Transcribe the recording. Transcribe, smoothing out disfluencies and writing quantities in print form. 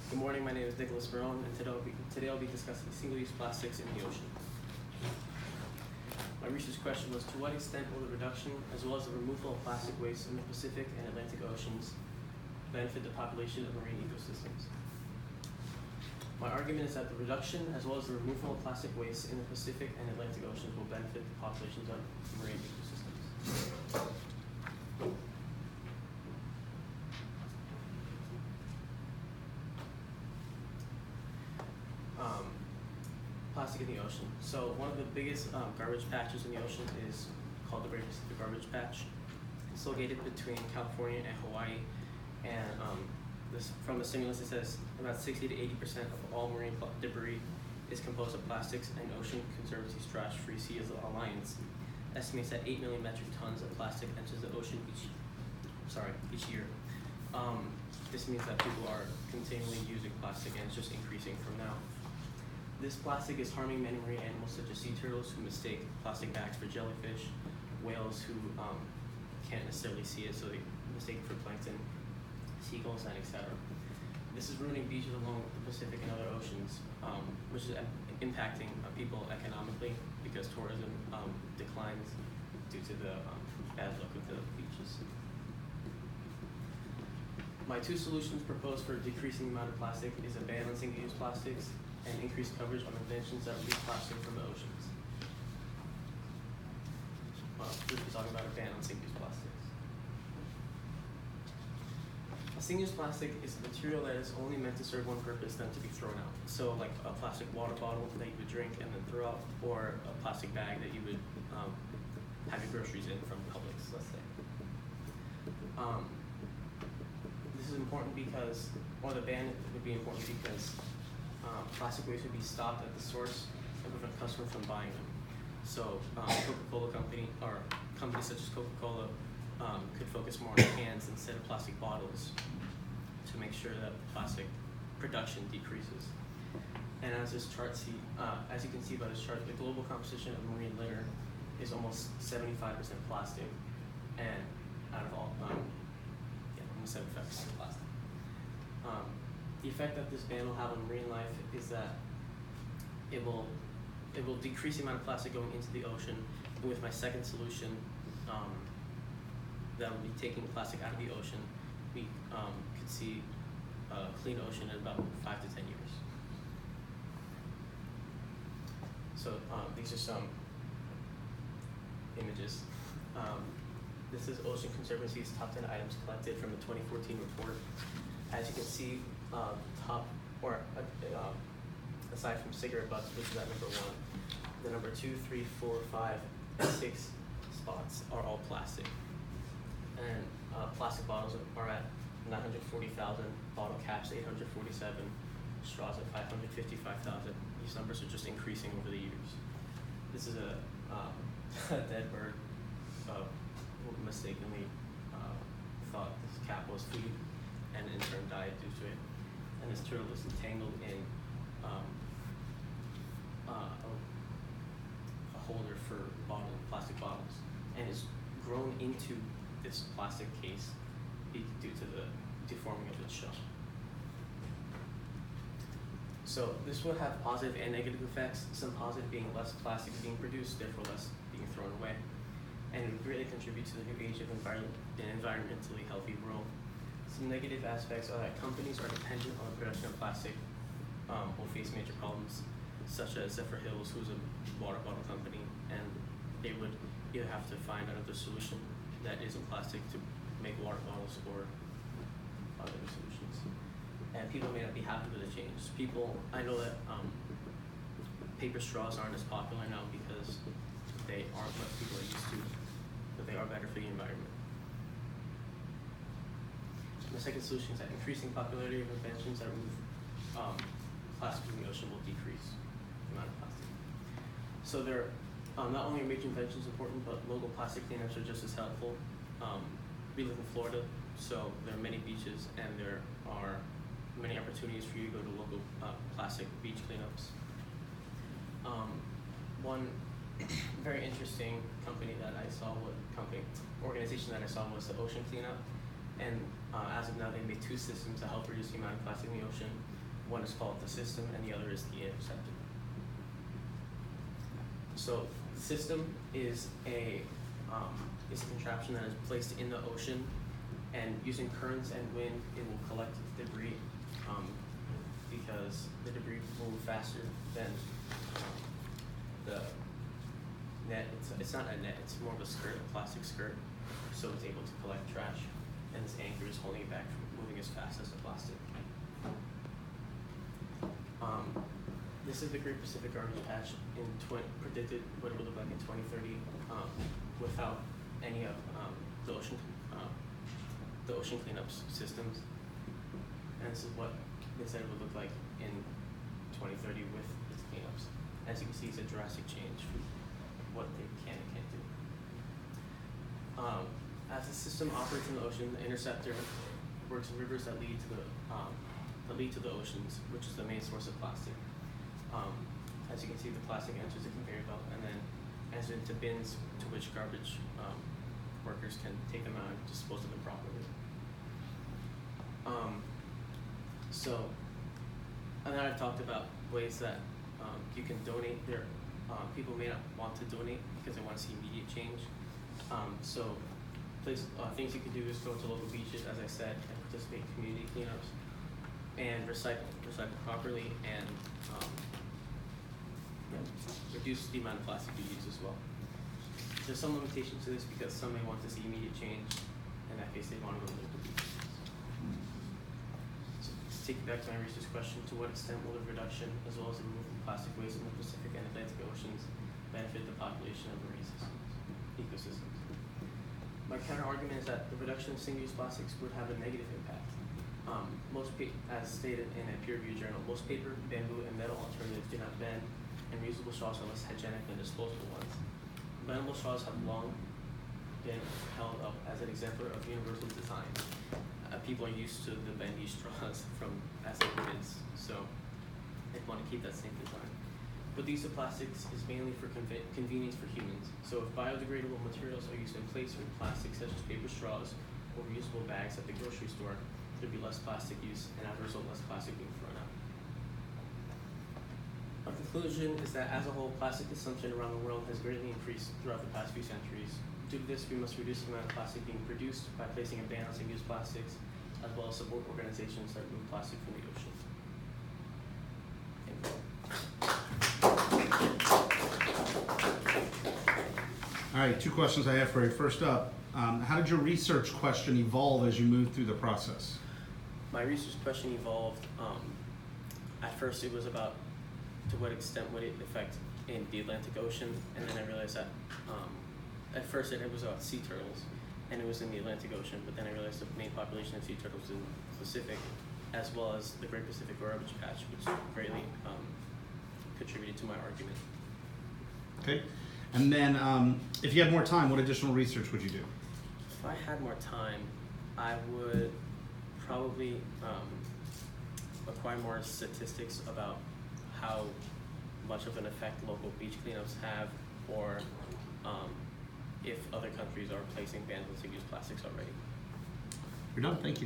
Good morning, my name is Nicholas Barone, and today I'll be discussing single-use plastics in the ocean. My research question was, to what extent will the reduction, as well as the removal of plastic waste in the Pacific and Atlantic Oceans, benefit the population of marine ecosystems? My argument is that the reduction, as well as the removal of plastic waste in the Pacific and Atlantic Oceans, will benefit the populations of marine ecosystems. Plastic in the ocean. So one of the biggest garbage patches in the ocean is called the Great Pacific Garbage Patch. It's located between California and Hawaii, and from the stimulus it says about 60 to 80% of all marine debris is composed of plastics, and Ocean Conservancy's Trash Free Seas Alliance estimates that 8 million metric tons of plastic enters the ocean each year. This means that people are continually using plastic, and it's just increasing from now. This plastic is harming many marine animals such as sea turtles who mistake plastic bags for jellyfish, whales who can't necessarily see it, so they mistake it for plankton, seagulls, and etc. This is ruining beaches along the Pacific and other oceans, which is impacting people economically because tourism declines due to the bad look of the beaches. My two solutions proposed for decreasing the amount of plastic is a ban on single-use plastics and increased coverage on inventions that release plastic from the oceans. First we're talking about a ban on single-use plastics. A single-use plastic is a material that is only meant to serve one purpose, then to be thrown out. So like a plastic water bottle that you would drink and then throw out, or a plastic bag that you would have your groceries in from Publix, let's say. This is important because, or the ban would be important because plastic waste would be stopped at the source and prevent customers from buying them. So Coca-Cola company, or companies such as Coca-Cola could focus more on cans instead of plastic bottles to make sure that plastic production decreases. And as this chart as you can see by this chart, the global composition of marine litter is almost 75% plastic, and out of all, almost 75% plastic. The effect that this ban will have on marine life is that it will decrease the amount of plastic going into the ocean. And with my second solution, that will be taking plastic out of the ocean, we could see a clean ocean in about 5 to 10 years. So these are some images. This is Ocean Conservancy's top 10 items collected from the 2014 report. As you can see, aside from cigarette butts, which is at number 1, the number 2, 3, 4, 5, and 6 spots are all plastic. And plastic bottles are at 940,000, bottle caps 847, straws at 555,000. These numbers are just increasing over the years. This is a dead bird who mistakenly thought this cap was food, and in turn died due to it. And this turtle is entangled in a holder for plastic bottles, and is grown into this plastic case due to the deforming of its shell. So this will have positive and negative effects, some positive being less plastic being produced, therefore less being thrown away, and it would greatly contribute to the new age of an environmentally healthy world. Some negative aspects are that companies are dependent on the production of plastic will face major problems, such as Zephyr Hills, who's a water bottle company, and they would either have to find another solution that isn't plastic to make water bottles or other solutions. And people may not be happy with the change. I know that paper straws aren't as popular now because they aren't what people are used to, but they are better for the environment. The second solution is that increasing popularity of inventions that remove plastic from the ocean will decrease the amount of plastic. So not only are major inventions important, but local plastic cleanups are just as helpful. We live in Florida, so there are many beaches, and there are many opportunities for you to go to local plastic beach cleanups. One very interesting organization that I saw was the Ocean Cleanup, and as of now they made 2 systems to help reduce the amount of plastic in the ocean. One is called the system, and the other is the interceptor. So the system is a contraption that is placed in the ocean, and using currents and wind, it will collect debris because the debris will move faster than the net. It's not a net, it's more of a skirt, a plastic skirt, so it's able to collect trash, and this anchor is holding it back from moving as fast as the plastic. This is the Great Pacific Garbage Patch predicted what it would look like in 2030 without any of the ocean cleanup systems. And this is what they said it would look like in 2030 with its cleanups. As you can see, it's a drastic change from what they can and can't do. As the system operates in the ocean, the interceptor works in rivers that lead to the oceans, which is the main source of plastic. As you can see, the plastic enters the conveyor belt and then enters into bins to which garbage workers can take them out and dispose of them properly. And then I've talked about ways that you can donate. People may not want to donate because they want to see immediate change. Things you can do is go to local beaches, as I said, and participate in community cleanups, and recycle properly, and reduce the amount of plastic you use as well. There's some limitations to this because some may want to see immediate change. In that case, they want to go to local beaches. So to take you back to my research question, to what extent will the reduction as well as the removal of plastic waste in the Pacific and Atlantic Oceans benefit the population of marine ecosystems? My counter argument is that the reduction of single-use plastics would have a negative impact. As stated in a peer-reviewed journal, most paper, bamboo, and metal alternatives do not bend, and reusable straws are less hygienic than disposable ones. Bendable straws have long been held up as an exemplar of universal design. People are used to the bendy straws as their kids, so they want to keep that same design. But the use of plastics is mainly for convenience for humans. So if biodegradable materials are used in place of plastics such as paper straws or reusable bags at the grocery store, there'd be less plastic use and as a result less plastic being thrown out. Our conclusion is that as a whole, plastic consumption around the world has greatly increased throughout the past few centuries. Due to this, we must reduce the amount of plastic being produced by placing a ban on single-use plastics, as well as support organizations that remove plastic from the ocean. Thank you. All right, two questions I have for you. First up, how did your research question evolve as you moved through the process? My research question evolved. At first, it was about to what extent would it affect in the Atlantic Ocean, and then I realized that at first it was about sea turtles, and it was in the Atlantic Ocean, but then I realized the main population of sea turtles is in the Pacific, as well as the Great Pacific Garbage Patch, which greatly contributed to my argument. Okay, and then if you had more time, what additional research would you do? If I had more time, I would probably acquire more statistics about how much of an effect local beach cleanups have, or if other countries are placing bans on single-use plastics already. You're done, thank you.